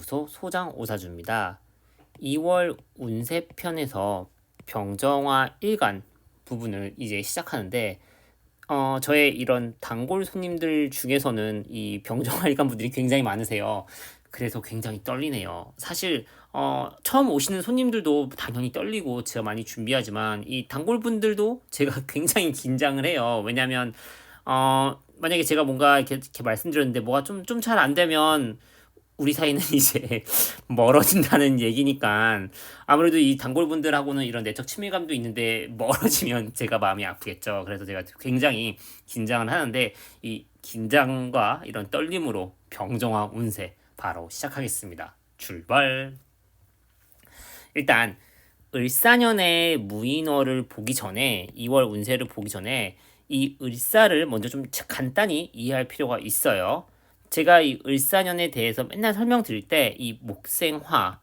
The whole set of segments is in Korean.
연구소 소장 오사주입니다. 2월 운세 편에서 병정화 일간 부분을 이제 시작하는데 저의 이런 단골 손님들 중에서는 이 병정화 일간 분들이 굉장히 많으세요. 그래서 굉장히 떨리네요. 사실 처음 오시는 손님들도 당연히 떨리고 제가 많이 준비하지만 이 단골 분들도 제가 굉장히 긴장을 해요. 왜냐면 만약에 제가 뭔가 이렇게 말씀드렸는데 뭐가 좀 잘 안 되면 우리 사이는 이제 멀어진다는 얘기니까 아무래도 이 단골분들하고는 이런 내적 친밀감도 있는데 멀어지면 제가 마음이 아프겠죠. 그래서 제가 굉장히 긴장을 하는데 이 긴장과 이런 떨림으로 병정화 운세 바로 시작하겠습니다. 출발! 일단 을사년의 무인월을 보기 전에 2월 운세를 보기 전에 이 을사를 먼저 좀 간단히 이해할 필요가 있어요. 제가 이 을사년에 대해서 맨날 설명드릴 때 이 목생화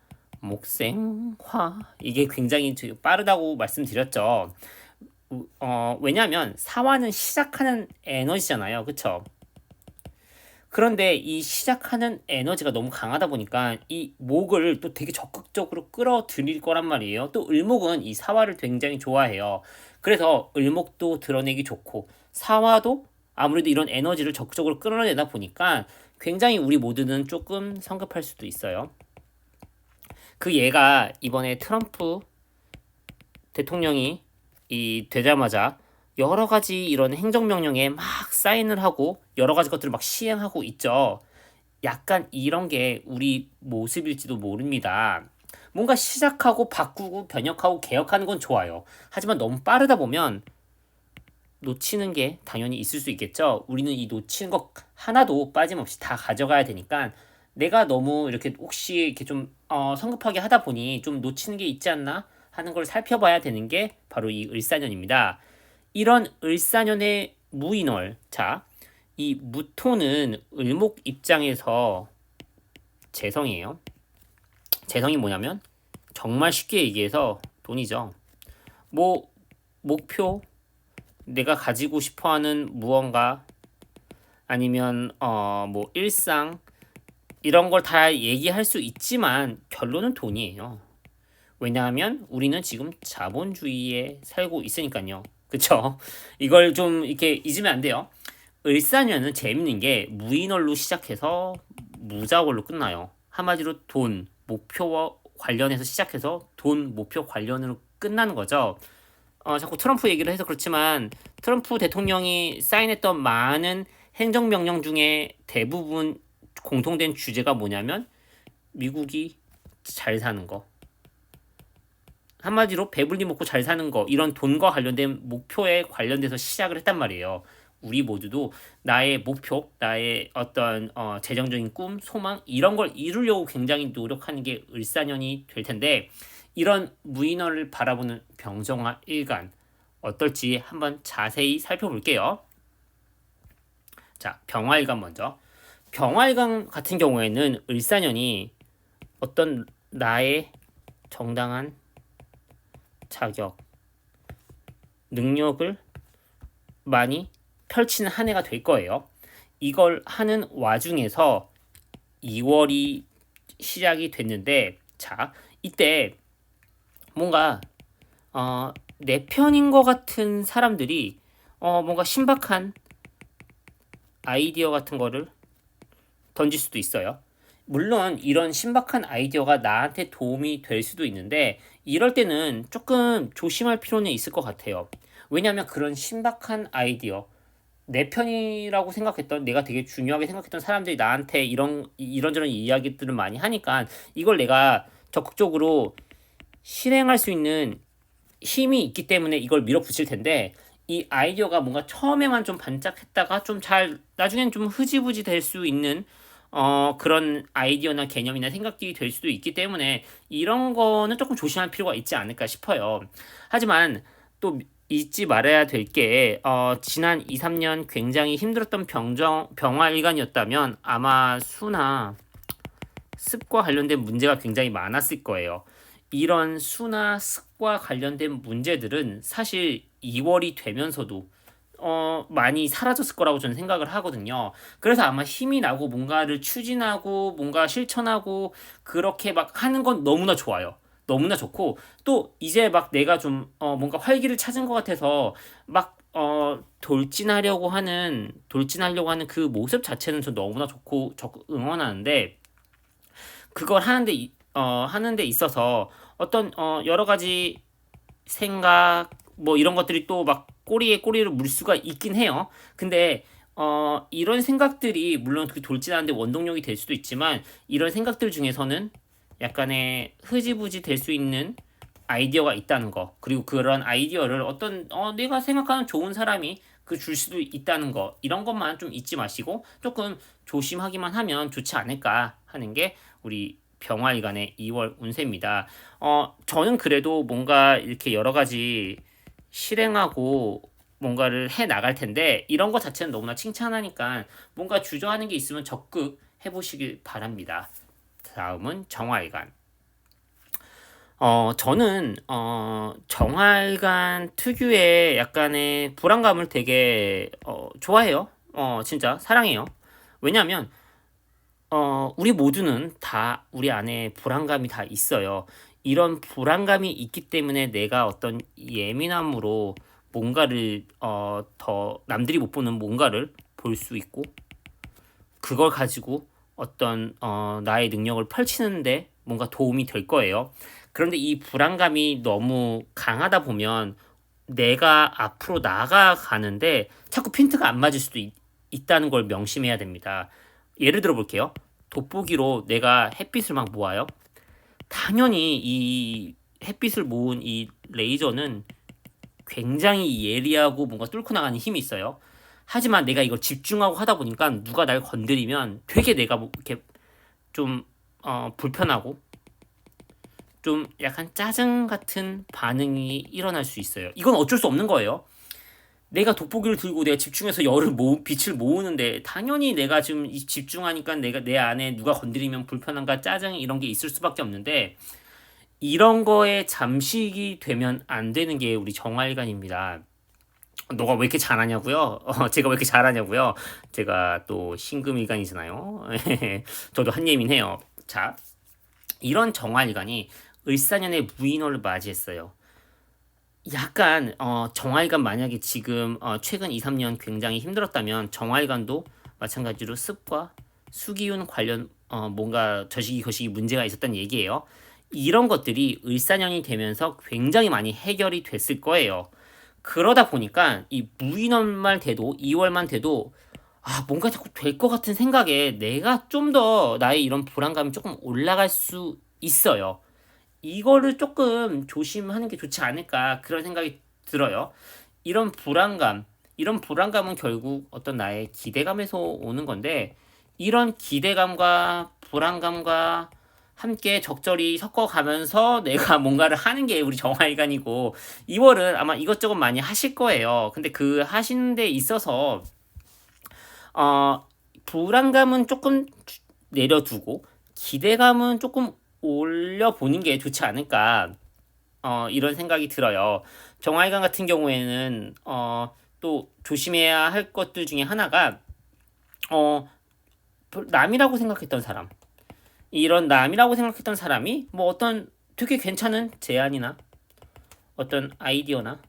이게 굉장히 빠르다고 말씀드렸죠. 왜냐하면 사화는 시작하는 에너지잖아요. 그쵸? 그런데 이 시작하는 에너지가 너무 강하다 보니까 이 목을 또 되게 적극적으로 끌어들일 거란 말이에요. 또 을목은 이 사화를 굉장히 좋아해요. 그래서 을목도 드러내기 좋고 사화도 아무래도 이런 에너지를 적극적으로 끌어내다 보니까 굉장히 우리 모두는 조금 성급할 수도 있어요. 그 예가 이번에 트럼프 대통령이 되자마자 여러 가지 이런 행정명령에 막 사인을 하고 여러 가지 것들을 막 시행하고 있죠. 약간 이런 게 우리 모습일지도 모릅니다. 뭔가 시작하고 바꾸고 변혁하고 개혁하는 건 좋아요. 하지만 너무 빠르다 보면 놓치는 게 당연히 있을 수 있겠죠. 우리는 이 놓치는 것 하나도 빠짐없이 다 가져가야 되니까 내가 너무 이렇게 혹시 이렇게 좀 성급하게 하다 보니 좀 놓치는 게 있지 않나 하는 걸 살펴봐야 되는 게 바로 이 을사년입니다. 이런 을사년의 무인월, 자, 이 무토는 을목 입장에서 재성이에요. 재성이 뭐냐면 정말 쉽게 얘기해서 돈이죠. 뭐 목표, 내가 가지고 싶어하는 무언가 아니면 뭐 일상 이런 걸 다 얘기할 수 있지만 결론은 돈이에요. 왜냐하면 우리는 지금 자본주의에 살고 있으니까요. 그쵸? 이걸 좀 이렇게 잊으면 안 돼요. 을사년은 재밌는 게 무인월로 시작해서 무자월로 끝나요. 한마디로 돈, 목표와 관련해서 시작해서 돈, 목표 관련으로 끝나는 거죠. 자꾸 트럼프 얘기를 해서 그렇지만 트럼프 대통령이 사인했던 많은 행정명령 중에 대부분 공통된 주제가 뭐냐면 미국이 잘 사는 거. 한마디로 배불리 먹고 잘 사는 거, 이런 돈과 관련된 목표에 관련돼서 시작을 했단 말이에요. 우리 모두도 나의 목표, 나의 어떤 재정적인 꿈, 소망 이런 걸 이루려고 굉장히 노력하는 게 을사년이 될 텐데 이런 무인월을 바라보는 병정화 일간 어떨지 한번 자세히 살펴볼게요. 자, 병화일간 먼저. 병화일간 같은 경우에는 을사년이 어떤 나의 정당한 자격, 능력을 많이 펼치는 한 해가 될 거예요. 이걸 하는 와중에서 2월이 시작이 됐는데, 자, 이때 뭔가 내 편인 것 같은 사람들이 뭔가 신박한 아이디어 같은 거를 던질 수도 있어요. 물론 이런 신박한 아이디어가 나한테 도움이 될 수도 있는데 이럴 때는 조금 조심할 필요는 있을 것 같아요. 왜냐하면 그런 신박한 아이디어, 내 편이라고 생각했던, 내가 되게 중요하게 생각했던 사람들이 나한테 이런저런 이야기들을 많이 하니까 이걸 내가 적극적으로 실행할 수 있는 힘이 있기 때문에 이걸 밀어붙일 텐데 이 아이디어가 뭔가 처음에만 좀 반짝했다가 좀 잘 나중엔 좀 흐지부지 될 수 있는 그런 아이디어나 개념이나 생각들이 될 수도 있기 때문에 이런 거는 조금 조심할 필요가 있지 않을까 싶어요. 하지만 또 잊지 말아야 될 게 지난 2, 3년 굉장히 힘들었던 병화일간이었다면 아마 수나 습과 관련된 문제가 굉장히 많았을 거예요. 이런 수나 습과 관련된 문제들은 사실 2월이 되면서도 많이 사라졌을 거라고 저는 생각을 하거든요. 그래서 아마 힘이 나고 뭔가를 추진하고 뭔가 실천하고 그렇게 막 하는 건 너무나 좋아요. 너무나 좋고 또 이제 막 내가 좀 뭔가 활기를 찾은 것 같아서 막 돌진하려고 하는 그 모습 자체는 저 너무나 좋고 적극 응원하는데 그걸 하는데 있어서 어떤 여러 가지 생각 뭐 이런 것들이 또 막 꼬리에 꼬리를 물 수가 있긴 해요. 근데 이런 생각들이 물론 그 돌진하는데 원동력이 될 수도 있지만 이런 생각들 중에서는 약간의 흐지부지 될 수 있는 아이디어가 있다는 거 그리고 그런 아이디어를 어떤 내가 생각하는 좋은 사람이 그 줄 수도 있다는 거 이런 것만 좀 잊지 마시고 조금 조심하기만 하면 좋지 않을까 하는 게 우리 병화일간의 2월 운세입니다. 저는 그래도 뭔가 이렇게 여러 가지 실행하고 뭔가를 해 나갈 텐데 이런 것 자체는 너무나 칭찬하니까 뭔가 주저하는 게 있으면 적극 해보시길 바랍니다. 다음은 정화일간. 저는 정화일간 특유의 약간의 불안감을 되게 좋아해요. 진짜 사랑해요. 왜냐하면 우리 모두는 다 우리 안에 불안감이 다 있어요. 이런 불안감이 있기 때문에 내가 어떤 예민함으로 뭔가를 더 남들이 못 보는 뭔가를 볼 수 있고 그걸 가지고 어떤 나의 능력을 펼치는데 뭔가 도움이 될 거예요. 그런데 이 불안감이 너무 강하다 보면 내가 앞으로 나아가는데 자꾸 핀트가 안 맞을 수도 있다는 걸 명심해야 됩니다. 예를 들어 볼게요. 돋보기로 내가 햇빛을 막 모아요. 당연히 이 햇빛을 모은 이 레이저는 굉장히 예리하고 뭔가 뚫고 나가는 힘이 있어요. 하지만 내가 이걸 집중하고 하다 보니까 누가 날 건드리면 되게 내가 뭐 이렇게 좀 불편하고 좀 약간 짜증 같은 반응이 일어날 수 있어요. 이건 어쩔 수 없는 거예요. 내가 돋보기를 들고 내가 집중해서 빛을 모으는데 당연히 내가 지금 집중하니까 내가 내 안에 누가 건드리면 불편함과 짜증 이런 게 있을 수밖에 없는데 이런 거에 잠식이 되면 안 되는 게 우리 정화일관입니다. 너가 왜 이렇게 잘하냐고요? 제가 왜 이렇게 잘하냐고요? 제가 또 신금일간이잖아요. 저도 한예민해요. 자, 이런 정화일간이 을사년의 무인월을 맞이했어요. 약간 정화일관 만약에 지금 최근 2, 3년 굉장히 힘들었다면 정화일관도 마찬가지로 습과 수기운 관련 뭔가 저시기 거시기 문제가 있었다는 얘기예요. 이런 것들이 을사년이 되면서 굉장히 많이 해결이 됐을 거예요. 그러다 보니까 이 무인월만 돼도 2월만 돼도 뭔가 자꾸 될 것 같은 생각에 내가 좀 더 나의 이런 불안감이 조금 올라갈 수 있어요. 이거를 조금 조심하는 게 좋지 않을까 그런 생각이 들어요. 이런 불안감, 이런 불안감은 결국 어떤 나의 기대감에서 오는 건데 이런 기대감과 불안감과 함께 적절히 섞어가면서 내가 뭔가를 하는 게 우리 정화일관이고 2월은 아마 이것저것 많이 하실 거예요. 근데 그 하시는 데 있어서 불안감은 조금 내려두고 기대감은 조금 올려보는 게 좋지 않을까 이런 생각이 들어요. 정화일관 같은 경우에는 또 조심해야 할 것들 중에 하나가 어, 남이라고 생각했던 사람 이런 남이라고 생각했던 사람이 뭐 어떤 되게 괜찮은 제안이나 어떤 아이디어나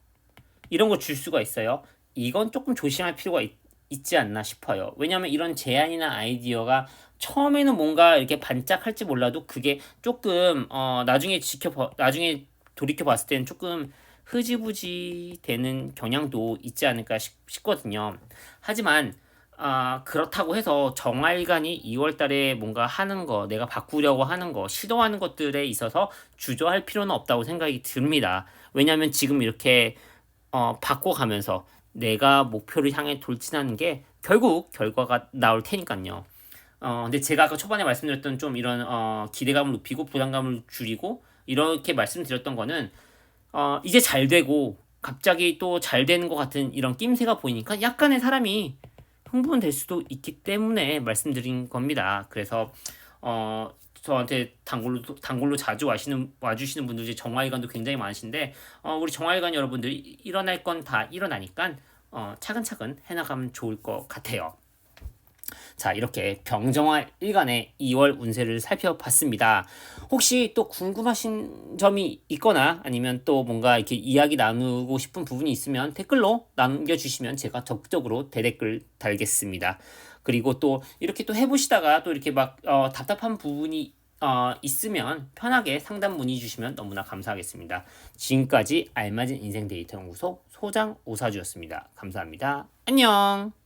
이런 거 줄 수가 있어요. 이건 조금 조심할 필요가 있지 않나 싶어요. 왜냐하면 이런 제안이나 아이디어가 처음에는 뭔가 이렇게 반짝할지 몰라도 그게 조금 나중에 돌이켜 봤을 때는 조금 흐지부지 되는 경향도 있지 않을까 싶거든요. 하지만 그렇다고 해서 정화일관이 2월 달에 뭔가 하는 거, 내가 바꾸려고 하는 거, 시도하는 것들에 있어서 주저할 필요는 없다고 생각이 듭니다. 왜냐하면 지금 이렇게 바꿔가면서 내가 목표를 향해 돌진하는 게 결국 결과가 나올 테니까요. 근데 제가 아까 초반에 말씀드렸던 좀 이런 기대감을 높이고 부담감을 줄이고 이렇게 말씀드렸던 거는 이제 잘 되고 갑자기 또 잘 되는 것 같은 이런 낌새가 보이니까 약간의 사람이 흥분될 수도 있기 때문에 말씀드린 겁니다. 그래서 저한테 단골로 자주 와주시는 분들 중에 정화일관도 굉장히 많으신데 우리 정화일관 여러분들이 일어날 건 다 일어나니까 차근차근 해나가면 좋을 것 같아요. 자, 이렇게 병정화 일간의 2월 운세를 살펴봤습니다. 혹시 또 궁금하신 점이 있거나 아니면 또 뭔가 이렇게 이야기 나누고 싶은 부분이 있으면 댓글로 남겨주시면 제가 적극적으로 대댓글 달겠습니다. 그리고 또 이렇게 또 해보시다가 또 이렇게 막 답답한 부분이 있으면 편하게 상담 문의 주시면 너무나 감사하겠습니다. 지금까지 알맞은 인생 데이터 연구소 소장 오사주였습니다. 감사합니다. 안녕.